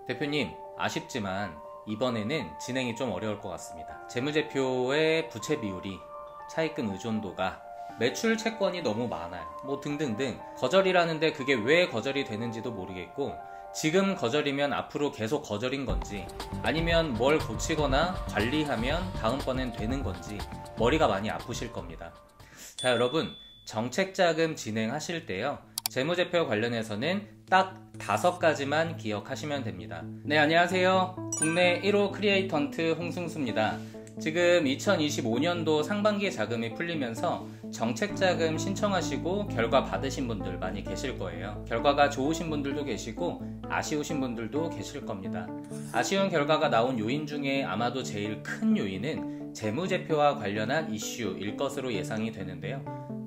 대표님, 아쉽지만 이번에는 진행이 좀 어려울 것 같습니다. 재무제표의 부채 비율이, 차입금 의존도가, 매출 채권이 너무 많아요. 뭐 등등등. 거절이라는데 그게 왜 거절이 되는지도 모르겠고, 지금 거절이면 앞으로 계속 거절인 건지, 아니면 뭘 고치거나 관리하면 다음번엔 되는 건지 머리가 많이 아프실 겁니다. 자, 여러분, 정책자금 진행하실 때요, 재무제표 관련해서는 딱 5가지만 기억하시면 됩니다. 네, 안녕하세요. 국내 1호 크리에이턴트 홍승수입니다. 지금 2025년도 상반기 자금이 풀리면서 정책자금 신청하시고 결과 받으신 분들 많이 계실 거예요. 결과가 좋으신 분들도 계시고 아쉬우신 분들도 계실 겁니다. 아쉬운 결과가 나온 요인 중에 아마도 제일 큰 요인은 재무제표와 관련한 이슈일 것으로 예상이 되는데요.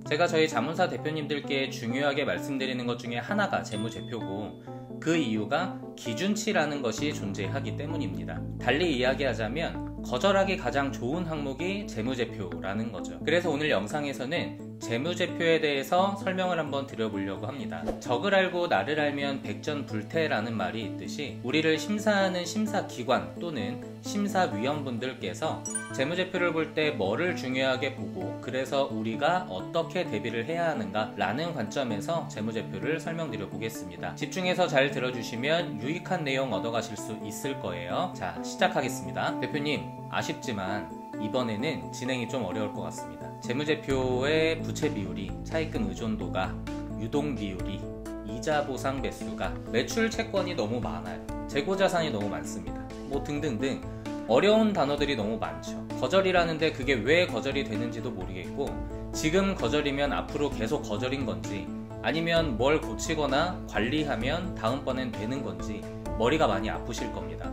제가 저희 자문사 대표님들께 중요하게 말씀드리는 것 중에 하나가 재무제표고, 그 이유가 기준치라는 것이 존재하기 때문입니다. 달리 이야기하자면 거절하기 가장 좋은 항목이 재무제표라는 거죠. 그래서 오늘 영상에서는 재무제표에 대해서 설명을 한번 드려보려고 합니다. 적을 알고 나를 알면 백전불태라는 말이 있듯이, 우리를 심사하는 심사기관 또는 심사위원분들께서 재무제표를 볼 때 뭐를 중요하게 보고, 그래서 우리가 어떻게 대비를 해야 하는가 라는 관점에서 재무제표를 설명드려 보겠습니다. 집중해서 잘 들어주시면 유익한 내용 얻어가실 수 있을 거예요. 자, 시작하겠습니다. 대표님, 아쉽지만 이번에는 진행이 좀 어려울 것 같습니다. 재무제표의 부채 비율이, 차입금 의존도가, 유동 비율이, 이자 보상 배수가, 매출 채권이 너무 많아요. 재고자산이 너무 많습니다. 뭐 등등등 어려운 단어들이 너무 많죠. 거절이라는데 그게 왜 거절이 되는지도 모르겠고, 지금 거절이면 앞으로 계속 거절인 건지, 아니면 뭘 고치거나 관리하면 다음번엔 되는 건지 머리가 많이 아프실 겁니다.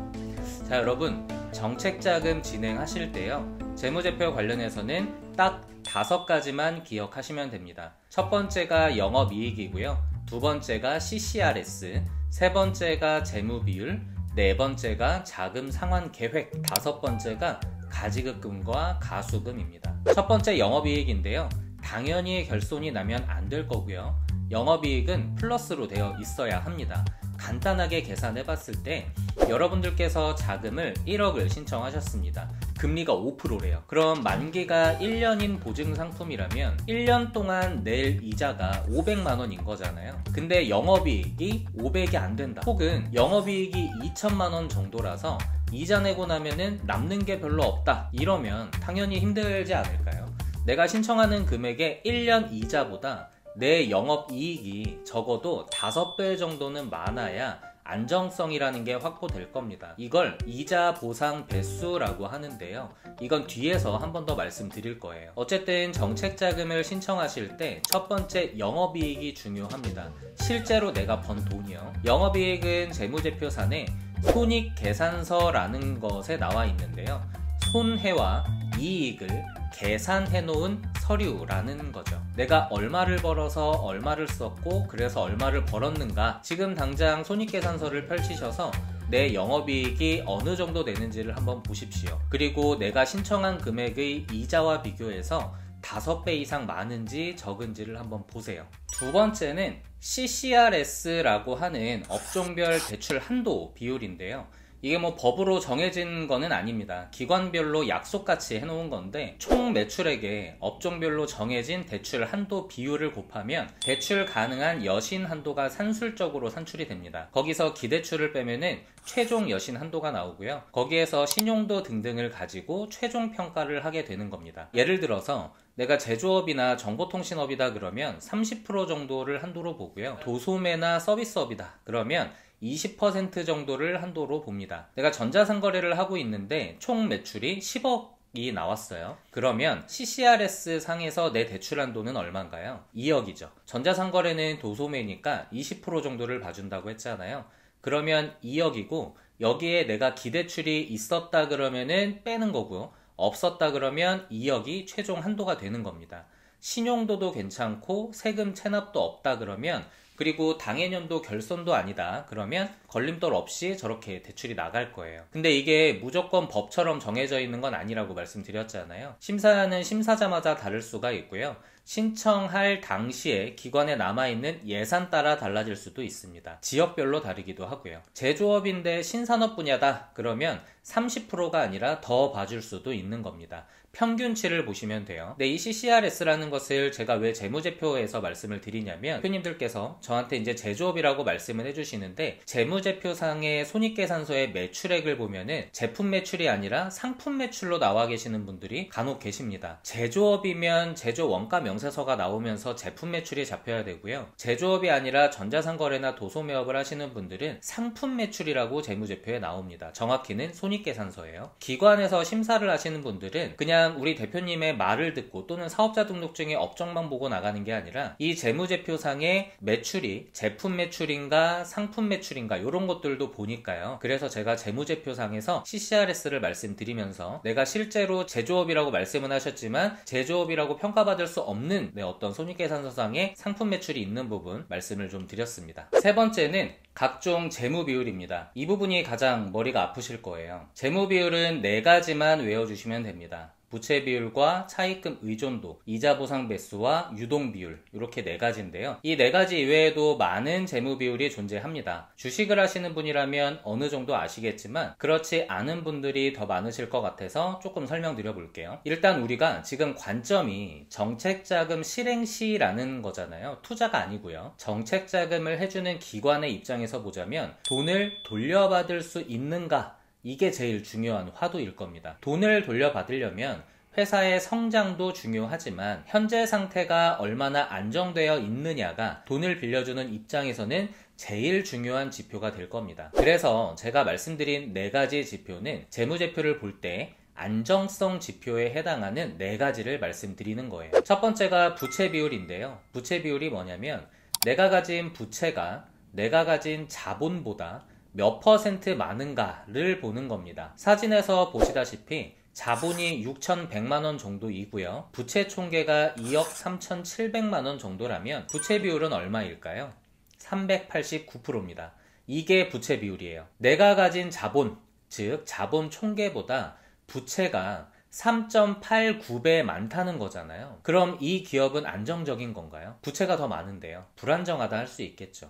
자, 여러분, 정책자금 진행하실 때요, 재무제표 관련해서는 딱 5가지만 기억하시면 됩니다. 첫 번째가 영업이익이고요, 두 번째가 CCRS, 세 번째가 재무비율, 네 번째가 자금 상환 계획, 다섯 번째가 가지급금과 가수금입니다. 첫 번째 영업이익인데요, 당연히 결손이 나면 안 될 거고요. 영업이익은 플러스로 되어 있어야 합니다. 간단하게 계산해 봤을 때 여러분들께서 자금을 1억을 신청하셨습니다. 금리가 5%래요. 그럼 만기가 1년인 보증상품이라면 1년 동안 낼 이자가 500만 원인 거잖아요. 근데 영업이익이 500이 안 된다, 혹은 영업이익이 2천만 원 정도라서 이자 내고 나면은 남는 게 별로 없다, 이러면 당연히 힘들지 않을까요? 내가 신청하는 금액의 1년 이자보다 내 영업이익이 적어도 5배 정도는 많아야 안정성이라는 게 확보될 겁니다. 이걸 이자 보상 배수라고 하는데요, 이건 뒤에서 한 번 더 말씀드릴 거예요. 어쨌든 정책자금을 신청하실 때 첫 번째 영업이익이 중요합니다. 실제로 내가 번 돈이요. 영업이익은 재무제표산에 손익계산서라는 것에 나와 있는데요, 손해와 이익을 계산해 놓은 서류라는 거죠. 내가 얼마를 벌어서 얼마를 썼고, 그래서 얼마를 벌었는가, 지금 당장 손익계산서를 펼치셔서 내 영업이익이 어느 정도 되는지를 한번 보십시오. 그리고 내가 신청한 금액의 이자와 비교해서 5배 이상 많은지 적은지를 한번 보세요. 두 번째는 CCRS라고 하는 업종별 대출 한도 비율인데요, 이게 뭐 법으로 정해진 거는 아닙니다. 기관별로 약속같이 해놓은 건데, 총 매출액에 업종별로 정해진 대출 한도 비율을 곱하면 대출 가능한 여신 한도가 산술적으로 산출이 됩니다. 거기서 기대출을 빼면은 최종 여신 한도가 나오고요, 거기에서 신용도 등등을 가지고 최종 평가를 하게 되는 겁니다. 예를 들어서 내가 제조업이나 정보통신업이다 그러면 30% 정도를 한도로 보고요, 도소매나 서비스업이다 그러면 20% 정도를 한도로 봅니다. 내가 전자상거래를 하고 있는데 총 매출이 10억이 나왔어요. 그러면 CCRS 상에서 내 대출 한도는 얼마인가요? 2억이죠. 전자상거래는 도소매니까 20% 정도를 봐준다고 했잖아요. 그러면 2억이고, 여기에 내가 기대출이 있었다 그러면은 빼는 거고요, 없었다 그러면 2억이 최종 한도가 되는 겁니다. 신용도도 괜찮고 세금 체납도 없다 그러면, 그리고 당해년도 결손도 아니다 그러면 걸림돌 없이 저렇게 대출이 나갈 거예요. 근데 이게 무조건 법처럼 정해져 있는 건 아니라고 말씀드렸잖아요. 심사는 심사자마다 다를 수가 있고요, 신청할 당시에 기관에 남아있는 예산 따라 달라질 수도 있습니다. 지역별로 다르기도 하고요. 제조업인데 신산업 분야다 그러면 30%가 아니라 더 봐줄 수도 있는 겁니다. 평균치를 보시면 돼요. 이 CCRS라는 것을 제가 왜 재무제표에서 말씀을 드리냐면 대표님들께서 저한테 이제 제조업이라고 말씀을 해주시는데 재무제표상의 손익계산서의 매출액을 보면은 제품 매출이 아니라 상품 매출로 나와 계시는 분들이 간혹 계십니다. 제조업이면 제조 원가 명세서가 나오면서 제품 매출이 잡혀야 되고요. 제조업이 아니라 전자상거래나 도소매업을 하시는 분들은 상품 매출이라고 재무제표에 나옵니다. 정확히는 손익계산서예요. 기관에서 심사를 하시는 분들은 그냥 우리 대표님의 말을 듣고 또는 사업자 등록증의 업적만 보고 나가는 게 아니라 이 재무제표상의 매출이 제품 매출인가 상품 매출인가 이런 것들도 보니까요. 그래서 제가 재무제표상에서 CCRS를 말씀드리면서 내가 실제로 제조업이라고 말씀은 하셨지만 제조업이라고 평가받을 수 없는 어떤 손익계산서상의 상품 매출이 있는 부분 말씀을 좀 드렸습니다. 세 번째는 각종 재무 비율입니다. 이 부분이 가장 머리가 아프실 거예요. 재무 비율은 4가지만 외워주시면 됩니다. 부채 비율과 차입금 의존도, 이자 보상 배수와 유동 비율 이렇게 4가지인데요. 이 4가지 이외에도 많은 재무 비율이 존재합니다. 주식을 하시는 분이라면 어느 정도 아시겠지만 그렇지 않은 분들이 더 많으실 것 같아서 조금 설명드려 볼게요. 일단 우리가 지금 관점이 정책자금 실행 시라는 거잖아요. 투자가 아니고요. 정책자금을 해주는 기관의 입장에서 보자면 돈을 돌려받을 수 있는가? 이게 제일 중요한 화두일 겁니다. 돈을 돌려받으려면 회사의 성장도 중요하지만 현재 상태가 얼마나 안정되어 있느냐가 돈을 빌려주는 입장에서는 제일 중요한 지표가 될 겁니다. 그래서 제가 말씀드린 4가지 지표는 재무제표를 볼 때 안정성 지표에 해당하는 4가지를 말씀드리는 거예요. 첫 번째가 부채 비율인데요. 부채 비율이 뭐냐면 내가 가진 부채가 내가 가진 자본보다 몇 % 많은가를 보는 겁니다. 사진에서 보시다시피 자본이 6,100만원 정도이고요. 부채 총계가 2억 3,700만원 정도라면 부채 비율은 얼마일까요? 389%입니다. 이게 부채 비율이에요. 내가 가진 자본, 즉 자본 총계보다 부채가 3.89배 많다는 거잖아요. 그럼 이 기업은 안정적인 건가요? 부채가 더 많은데요. 불안정하다 할 수 있겠죠.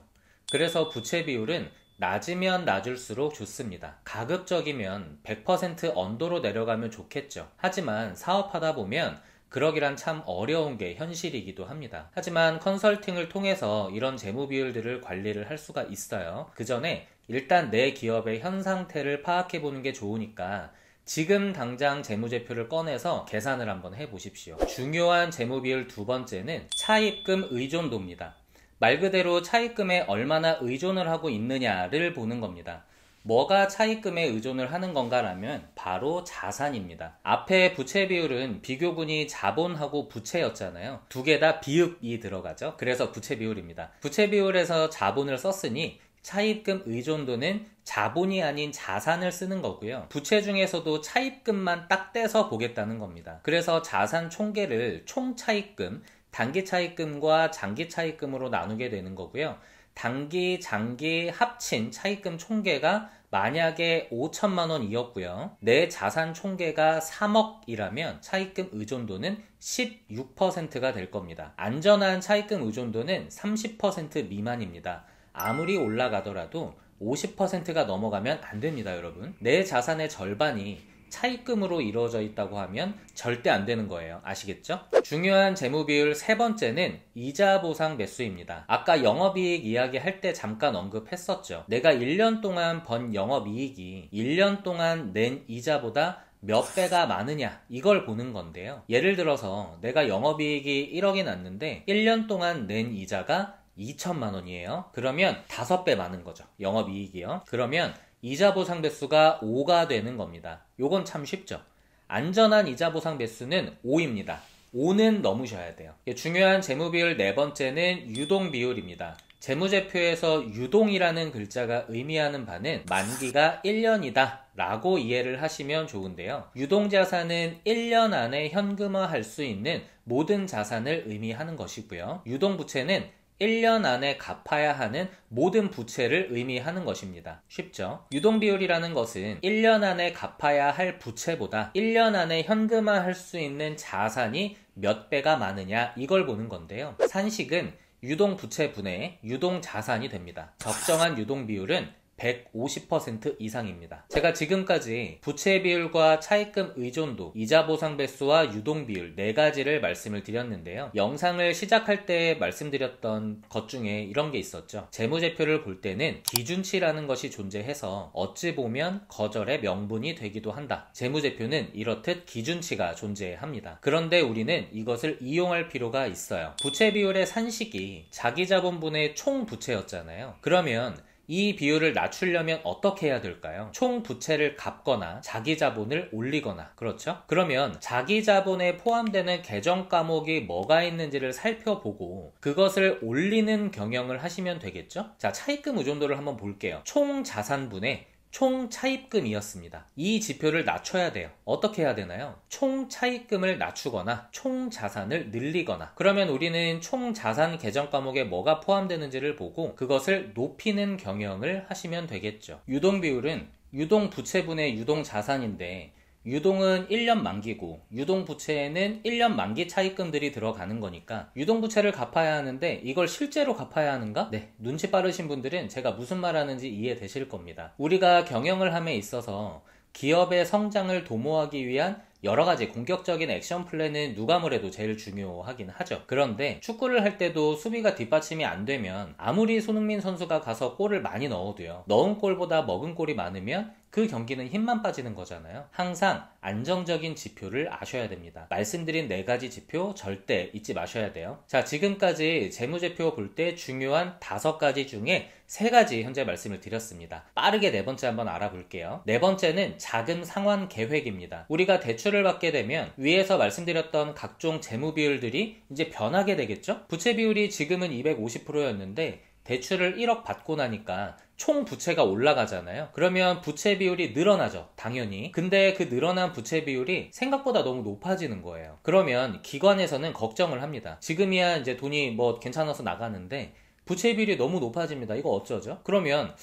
그래서 부채 비율은 낮으면 낮을수록 좋습니다. 가급적이면 100% 언더로 내려가면 좋겠죠. 하지만 사업하다 보면 그러기란 참 어려운 게 현실이기도 합니다. 하지만 컨설팅을 통해서 이런 재무 비율들을 관리를 할 수가 있어요. 그 전에 일단 내 기업의 현 상태를 파악해 보는 게 좋으니까 지금 당장 재무제표를 꺼내서 계산을 한번 해보십시오. 중요한 재무 비율 2번째는 차입금 의존도입니다. 말 그대로 차입금에 얼마나 의존을 하고 있느냐를 보는 겁니다. 뭐가 차입금에 의존을 하는 건가라면 바로 자산입니다. 앞에 부채 비율은 비교군이 자본하고 부채였잖아요. 두 개 다 비읍이 들어가죠. 그래서 부채 비율입니다. 부채 비율에서 자본을 썼으니 차입금 의존도는 자본이 아닌 자산을 쓰는 거고요. 부채 중에서도 차입금만 딱 떼서 보겠다는 겁니다. 그래서 자산 총계를 총차입금, 단기 차입금과 장기 차입금으로 나누게 되는 거고요. 단기, 장기 합친 차입금 총계가 만약에 5천만 원이었고요. 내 자산 총계가 3억이라면 차입금 의존도는 16%가 될 겁니다. 안전한 차입금 의존도는 30% 미만입니다. 아무리 올라가더라도 50%가 넘어가면 안 됩니다, 여러분. 내 자산의 절반이 차입금으로 이루어져 있다고 하면 절대 안 되는 거예요. 아시겠죠? 중요한 재무 비율 3번째는 이자 보상 매수입니다. 아까 영업이익 이야기할 때 잠깐 언급했었죠. 내가 1년 동안 번 영업이익이 1년 동안 낸 이자보다 몇 배가 많으냐 이걸 보는 건데요. 예를 들어서 내가 영업이익이 1억이 났는데 1년 동안 낸 이자가 2천만 원이에요. 그러면 5배 많은 거죠. 영업이익이요. 그러면 이자 보상 배수가 5가 되는 겁니다. 요건 참 쉽죠. 안전한 이자 보상 배수는 5입니다. 5는 넘으셔야 돼요. 중요한 재무 비율 4번째는 유동 비율입니다. 재무제표에서 유동이라는 글자가 의미하는 바는 만기가 1년이다 라고 이해를 하시면 좋은데요. 유동자산은 1년 안에 현금화할 수 있는 모든 자산을 의미하는 것이고요. 유동부채는 1년 안에 갚아야 하는 모든 부채를 의미하는 것입니다. 쉽죠? 유동비율이라는 것은 1년 안에 갚아야 할 부채보다 1년 안에 현금화할 수 있는 자산이 몇 배가 많으냐 이걸 보는 건데요. 산식은 유동부채분의 유동자산이 됩니다. 적정한 유동비율은 150% 이상입니다. 제가 지금까지 부채 비율과 차입금 의존도, 이자 보상 배수와 유동 비율 4가지를 말씀을 드렸는데요. 영상을 시작할 때 말씀드렸던 것 중에 이런 게 있었죠. 재무제표를 볼 때는 기준치라는 것이 존재해서 어찌 보면 거절의 명분이 되기도 한다. 재무제표는 이렇듯 기준치가 존재합니다. 그런데 우리는 이것을 이용할 필요가 있어요. 부채 비율의 산식이 자기자본분의 총 부채였잖아요. 그러면 이 비율을 낮추려면 어떻게 해야 될까요? 총 부채를 갚거나 자기 자본을 올리거나, 그렇죠? 그러면 자기 자본에 포함되는 계정 과목이 뭐가 있는지를 살펴보고 그것을 올리는 경영을 하시면 되겠죠? 자, 차입금 의존도를 한번 볼게요. 총 자산분의 총 차입금이었습니다. 이 지표를 낮춰야 돼요. 어떻게 해야 되나요? 총 차입금을 낮추거나 총 자산을 늘리거나, 그러면 우리는 총 자산 계정 과목에 뭐가 포함되는지를 보고 그것을 높이는 경영을 하시면 되겠죠. 유동 비율은 유동 부채분의 유동 자산인데, 유동은 1년 만기고 유동부채에는 1년 만기 차입금들이 들어가는 거니까 유동부채를 갚아야 하는데 이걸 실제로 갚아야 하는가? 네, 눈치 빠르신 분들은 제가 무슨 말 하는지 이해되실 겁니다. 우리가 경영을 함에 있어서 기업의 성장을 도모하기 위한 여러가지 공격적인 액션 플랜은 누가 뭐래도 제일 중요하긴 하죠. 그런데 축구를 할 때도 수비가 뒷받침이 안 되면 아무리 손흥민 선수가 가서 골을 많이 넣어도요, 넣은 골보다 먹은 골이 많으면 그 경기는 힘만 빠지는 거잖아요. 항상 안정적인 지표를 아셔야 됩니다. 말씀드린 4가지 지표 절대 잊지 마셔야 돼요. 자, 지금까지 재무제표 볼 때 중요한 5가지 중에 3가지 현재 말씀을 드렸습니다. 빠르게 4번째 한번 알아볼게요. 4번째는 자금 상환 계획입니다. 우리가 대출을 받게 되면 위에서 말씀드렸던 각종 재무 비율들이 이제 변하게 되겠죠? 부채 비율이 지금은 250%였는데 대출을 1억 받고 나니까 총 부채가 올라가잖아요. 그러면 부채 비율이 늘어나죠, 당연히. 근데 그 늘어난 부채 비율이 생각보다 너무 높아지는 거예요. 그러면 기관에서는 걱정을 합니다. 지금이야 이제 돈이 뭐 괜찮아서 나가는데 부채 비율이 너무 높아집니다. 이거 어쩌죠? 그러면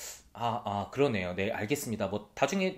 그러네요. 네, 알겠습니다. 뭐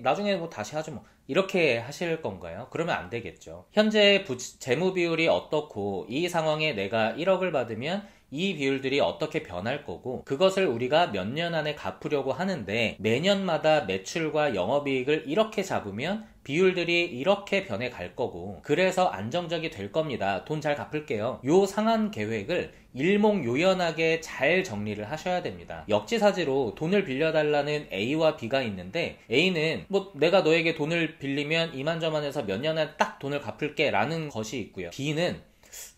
나중에 뭐 다시 하죠 뭐. 이렇게 하실 건가요? 그러면 안 되겠죠. 현재 재무 비율이 어떻고 이 상황에 내가 1억을 받으면 이 비율들이 어떻게 변할 거고, 그것을 우리가 몇 년 안에 갚으려고 하는데 매년마다 매출과 영업이익을 이렇게 잡으면 비율들이 이렇게 변해 갈 거고, 그래서 안정적이 될 겁니다. 돈 잘 갚을게요. 요 상한 계획을 일목요연하게 잘 정리를 하셔야 됩니다. 역지사지로 돈을 빌려달라는 A와 B가 있는데, A는 뭐 내가 너에게 돈을 빌리면 이만저만해서 몇 년 안에 딱 돈을 갚을게 라는 것이 있고요. B는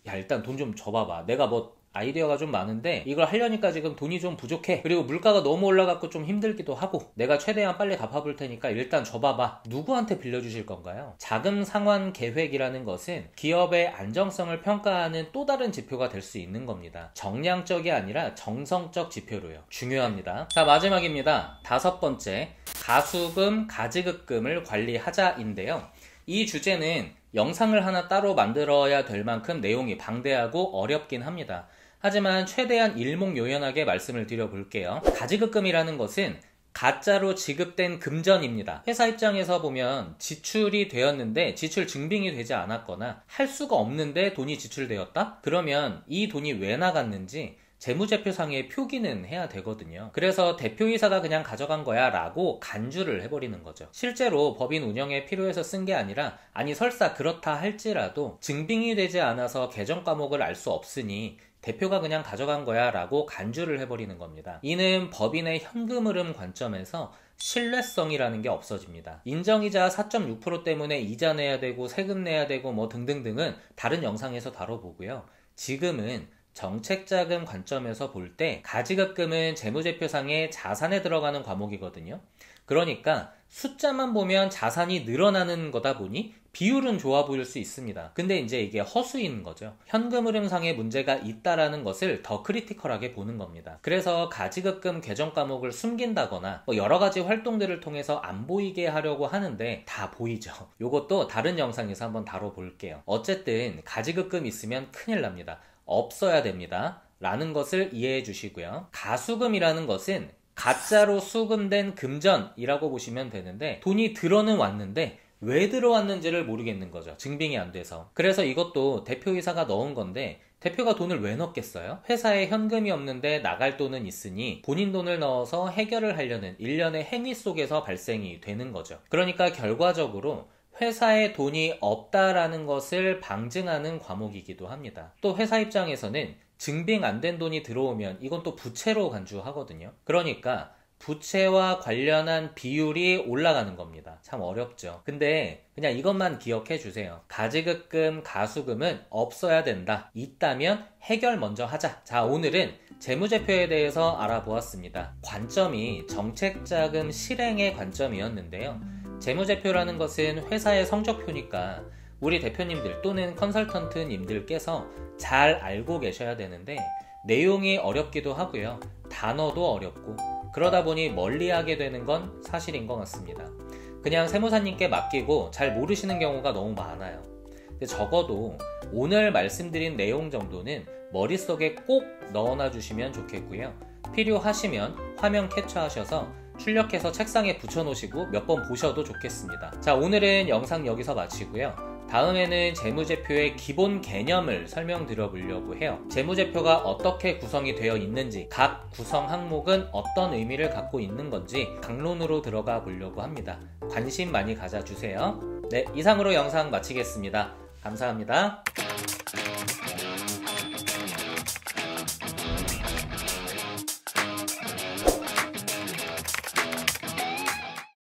야, 일단 돈 좀 줘봐봐. 내가 뭐 아이디어가 좀 많은데 이걸 하려니까 지금 돈이 좀 부족해. 그리고 물가가 너무 올라갔고 좀 힘들기도 하고 내가 최대한 빨리 갚아볼 테니까 일단 줘봐봐. 누구한테 빌려주실 건가요? 자금 상환 계획이라는 것은 기업의 안정성을 평가하는 또 다른 지표가 될 수 있는 겁니다. 정량적이 아니라 정성적 지표로요. 중요합니다. 자, 마지막입니다. 5번째, 가수금, 가지급금을 관리하자인데요. 이 주제는 영상을 하나 따로 만들어야 될 만큼 내용이 방대하고 어렵긴 합니다. 하지만 최대한 일목요연하게 말씀을 드려볼게요. 가지급금이라는 것은 가짜로 지급된 금전입니다. 회사 입장에서 보면 지출이 되었는데 지출 증빙이 되지 않았거나 할 수가 없는데 돈이 지출되었다? 그러면 이 돈이 왜 나갔는지 재무제표상에 표기는 해야 되거든요. 그래서 대표이사가 그냥 가져간 거야 라고 간주를 해버리는 거죠. 실제로 법인 운영에 필요해서 쓴 게 아니라, 아니 설사 그렇다 할지라도 증빙이 되지 않아서 계정 과목을 알 수 없으니 대표가 그냥 가져간 거야 라고 간주를 해버리는 겁니다. 이는 법인의 현금 흐름 관점에서 신뢰성이라는 게 없어집니다. 인정이자 4.6% 때문에 이자 내야 되고 세금 내야 되고 뭐 등등등은 다른 영상에서 다뤄보고요. 지금은 정책자금 관점에서 볼 때 가지급금은 재무제표상의 자산에 들어가는 과목이거든요. 그러니까 숫자만 보면 자산이 늘어나는 거다 보니 비율은 좋아 보일 수 있습니다. 근데 이제 이게 허수인 거죠. 현금 흐름상의 문제가 있다라는 것을 더 크리티컬하게 보는 겁니다. 그래서 가지급금 계정 과목을 숨긴다거나 뭐 여러 가지 활동들을 통해서 안 보이게 하려고 하는데 다 보이죠. 요것도 다른 영상에서 한번 다뤄볼게요. 어쨌든 가지급금 있으면 큰일 납니다. 없어야 됩니다. 라는 것을 이해해 주시고요. 가수금이라는 것은 가짜로 수금된 금전이라고 보시면 되는데, 돈이 들어는 왔는데 왜 들어왔는지를 모르겠는 거죠. 증빙이 안 돼서. 그래서 이것도 대표이사가 넣은 건데, 대표가 돈을 왜 넣겠어요? 회사에 현금이 없는데 나갈 돈은 있으니 본인 돈을 넣어서 해결을 하려는 일련의 행위 속에서 발생이 되는 거죠. 그러니까 결과적으로 회사에 돈이 없다라는 것을 방증하는 과목이기도 합니다. 또 회사 입장에서는 증빙 안 된 돈이 들어오면 이건 또 부채로 간주하거든요. 그러니까 부채와 관련한 비율이 올라가는 겁니다. 참 어렵죠. 근데 그냥 이것만 기억해 주세요. 가지급금, 가수금은 없어야 된다. 있다면 해결 먼저 하자. 자, 오늘은 재무제표에 대해서 알아보았습니다. 관점이 정책자금 실행의 관점이었는데요. 재무제표라는 것은 회사의 성적표니까 우리 대표님들 또는 컨설턴트님들께서 잘 알고 계셔야 되는데, 내용이 어렵기도 하고요. 단어도 어렵고, 그러다 보니 멀리하게 되는 건 사실인 것 같습니다. 그냥 세무사님께 맡기고 잘 모르시는 경우가 너무 많아요. 근데 적어도 오늘 말씀드린 내용 정도는 머릿속에 꼭 넣어놔 주시면 좋겠고요. 필요하시면 화면 캡처하셔서 출력해서 책상에 붙여놓으시고 몇 번 보셔도 좋겠습니다. 자, 오늘은 영상 여기서 마치고요. 다음에는 재무제표의 기본 개념을 설명드려 보려고 해요. 재무제표가 어떻게 구성이 되어 있는지, 각 구성 항목은 어떤 의미를 갖고 있는 건지 강론으로 들어가 보려고 합니다. 관심 많이 가져주세요. 네, 이상으로 영상 마치겠습니다. 감사합니다.